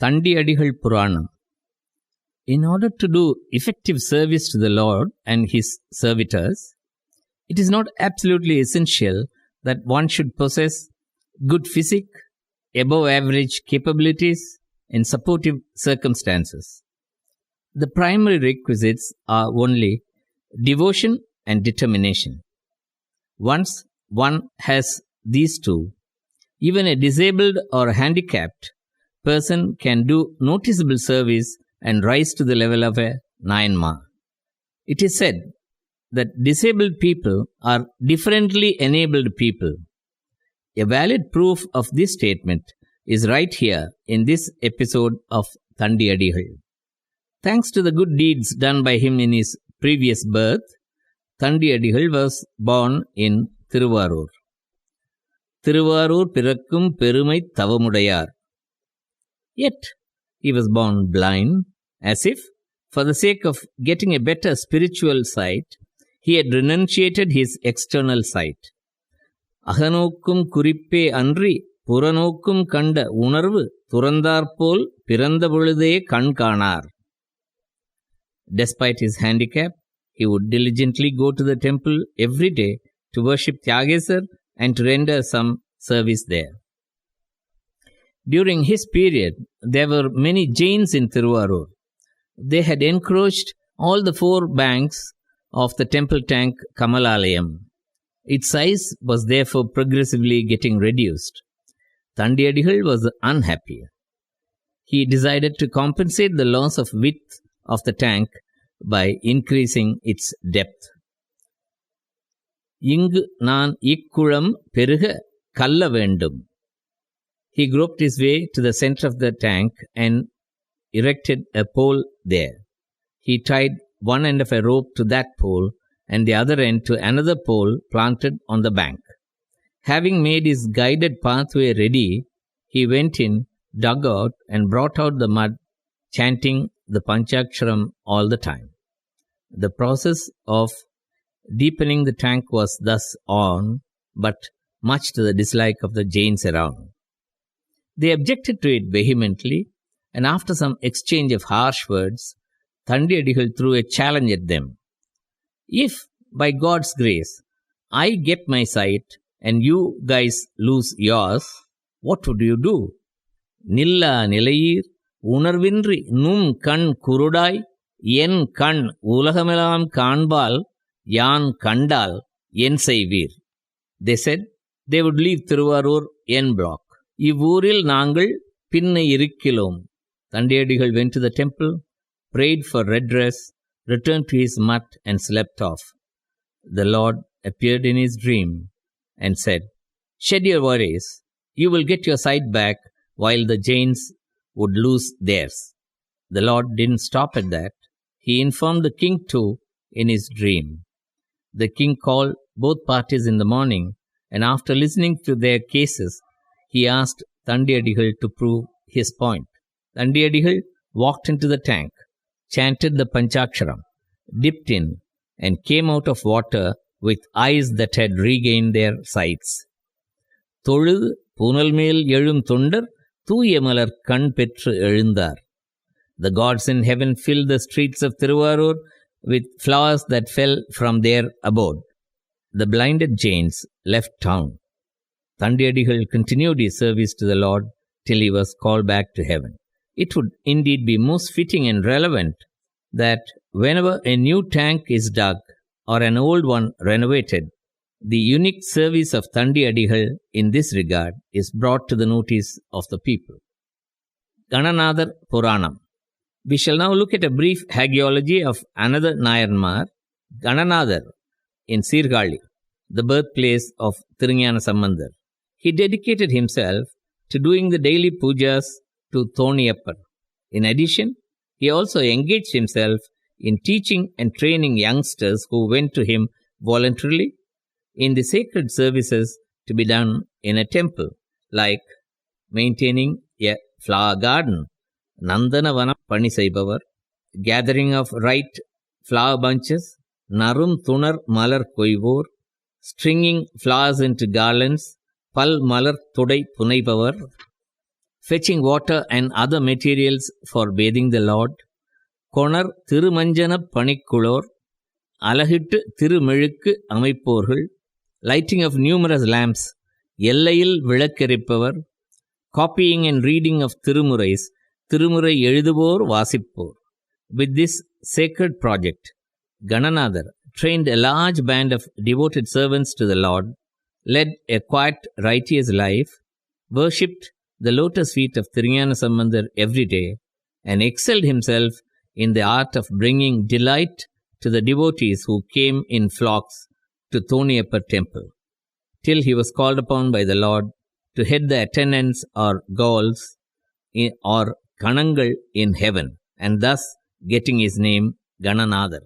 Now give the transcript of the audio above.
THANDIYADIHAL Puranam. In order to do effective service to the Lord and His servitors, it is not absolutely essential that one should possess good physique, above average capabilities, and supportive circumstances. The primary requisites are only devotion and determination. Once one has these two, even a disabled or handicapped person can do noticeable service and rise to the level of a Nayanma. It is said that disabled people are differently enabled people. A valid proof of this statement is right here in this episode of THANDIYADIHAL. Thanks to the good deeds done by him in his previous birth, THANDIYADIHAL was born in Thiruvarur. Thiruvarur pirakkum perumai tavamudayar. Yet, he was born blind, as if, for the sake of getting a better spiritual sight, he had renunciated his external sight. Ahanokkum kurippe andri puranokkum kanda unarvu turandarpol piranda பொழுதே கண் காணார். Despite his handicap, he would diligently go to the temple every day to worship Tyagesar and to render some service there. During his period, there were many Jains in Thiruvarur. They had encroached all the four banks of the temple tank Kamalalayam. Its size was therefore progressively getting reduced. THANDIYADIHAL was unhappy. He decided to compensate the loss of width of the tank by increasing its depth. Ingu naan ikkulam peruga kalla vendum. He groped his way to the center of the tank and erected a pole there. He tied one end of a rope to that pole and the other end to another pole planted on the bank. Having made his guided pathway ready, he went in, dug out, and brought out the mud, chanting the Panchaksharam all the time. The process of deepening the tank was thus on, but much to the dislike of the Jains around. They objected to it vehemently, and after some exchange of harsh words, THANDIYADIHAL threw a challenge at them. If, by God's grace, I get my sight and you guys lose yours, what would you do? Nilla nilayir unarvindri num kan kurudai yen kan ulagamelam kanbal yan kandal yen seivir. They said they would leave Thiruvarur en bloc. Ivuril nangal pinna irikilom. THANDIYADIHAL went to the temple, prayed for redress, returned to his mutt and slept off. The Lord appeared in his dream and said, "Shed your worries. You will get your sight back while the Jains would lose theirs." The Lord didn't stop at that. He informed the king too in his dream. The king called both parties in the morning, and after listening to their cases, he asked THANDIYADIHAL to prove his point. THANDIYADIHAL walked into the tank, chanted the Panchaksharam, dipped in, and came out of water with eyes that had regained their sights. Tolud punalmel எழும் தொண்டர் தூய மலர் கண் பெற்று எழுந்தார். The gods in heaven filled the streets of Thiruvarur with flowers that fell from their abode. The blinded Jains left town. THANDIYADIHAL continued his service to the Lord till he was called back to heaven. It would indeed be most fitting and relevant that whenever a new tank is dug or an old one renovated, the unique service of THANDIYADIHAL in this regard is brought to the notice of the people. GANATHAR Puranam. We shall now look at a brief hagiology of another Nayanmar, GANATHAR, in Sirgali, the birthplace of Thirugnana Sambandar. He dedicated himself to doing the daily pujas to Thoniyappan. In addition, he also engaged himself in teaching and training youngsters who went to him voluntarily in the sacred services to be done in a temple, like maintaining a flower garden, Nandana Pani Saivavar, gathering of right flower bunches, Narum Thunar Malar Koivor, stringing flowers into garlands, Pal Malar Todai Punaipavar, fetching water and other materials for bathing the Lord, கொணர் திருமஞ்சன பணிக்குளோர், அலகிட்டு திருமெழுக்கு அமைப்போர்கள், lighting of numerous lamps, எல்லையில் விளக்கெரிப்பவர், copying and reading of திருமுறைஸ், திருமுறை எழுதுவோர் வாசிப்போர். With this sacred project, Gananathar trained a large band of devoted servants to the Lord, led a quiet, righteous life, worshipped the lotus feet of Thirungnana Sambandar every day, and excelled himself in the art of bringing delight to the devotees who came in flocks to Thoniyappa temple, till he was called upon by the Lord to head the attendants or gauls or kanangal in heaven, and thus getting his name Gananathar.